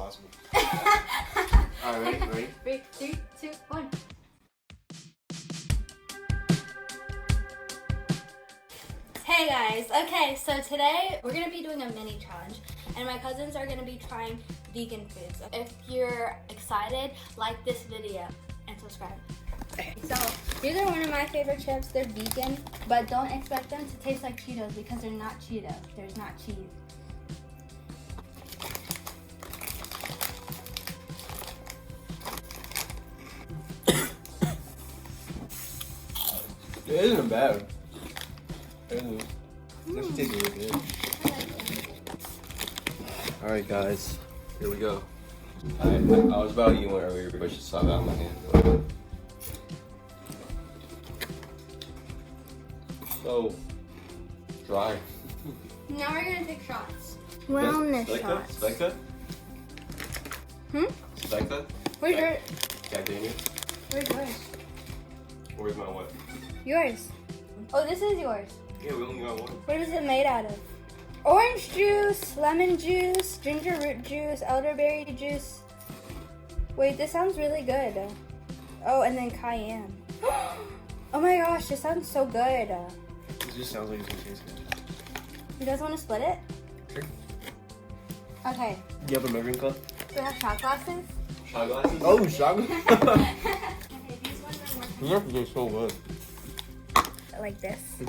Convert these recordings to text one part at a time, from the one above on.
possible. Alright, ready? 3, 2, 1. Hey guys, okay, so today we're gonna be doing a mini challenge and my cousins are gonna be trying vegan foods. If you're excited, like this video and subscribe. So these are one of my favorite chips. They're vegan, but don't expect them to taste like Cheetos because they're not Cheetos. There's not cheese. It isn't bad. It isn't. It actually tastes really good. Alright guys, here we go. I was about to eat one earlier, but just saw that on my hand. So dry. Now we're gonna take shots. Wellness shots. Specta? Specta? Where's your? God dang it. Where's yours? Where's my what? Yours. Oh, this is yours. Yeah, we only got one. What is it made out of? Orange juice, lemon juice, ginger root juice, elderberry juice. Wait, this sounds really good. Oh, and then cayenne. Oh my gosh, this sounds so good. It just sounds like it's gonna taste good. You guys want to split it? Sure. Okay. Do you have a measuring cup? Do we have shot glasses? Shot glasses? Oh, shot glasses? Okay, these ones are more They're so good. like this. Put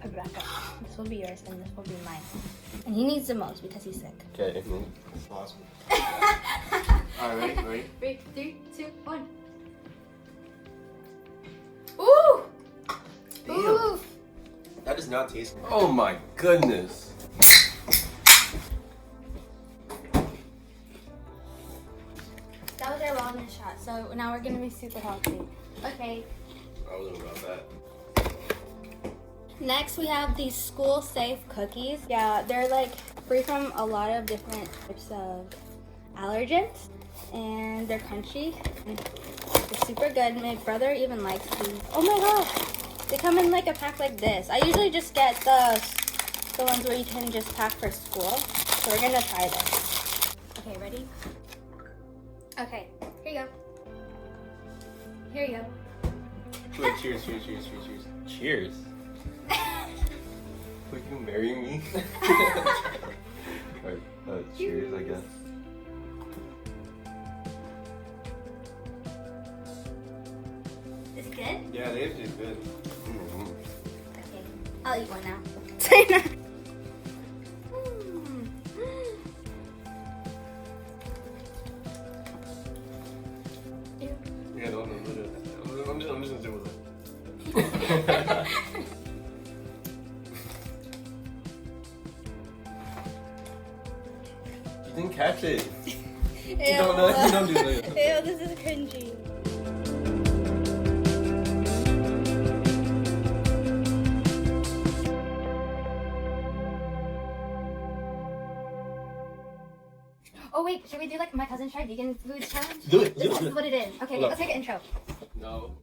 it back up. This will be yours and this will be mine. And he needs the most because he's sick. Okay, it's possible. Alright, ready? 3, 2, 1. Ooh! Ooh! That does not taste good. Oh my goodness. That was our wellness shot, so now we're gonna be super healthy. Okay. I wasn't about that. Next, we have these school-safe cookies. Yeah, they're like free from a lot of different types of allergens, and they're crunchy. And they're super good. My brother even likes these. Oh my gosh, they come in like a pack like this. I usually just get the ones where you can just pack for school. So we're gonna try this. Okay, ready? Okay, here you go. Here you go. Wait, cheers, cheers, cheers, cheers, cheers. Cheers. Would you marry me? Alright, cheers, I guess. Is it good? Yeah, they taste good. Okay, I'll eat one now. Say no. Yeah, no, I'm just gonna do with it. You didn't catch it. Ew. Don't do that. Ew, this is cringy. Oh wait, should we do like my cousin tried vegan foods challenge? Do it. This is what it is. Okay, let's take an intro. No.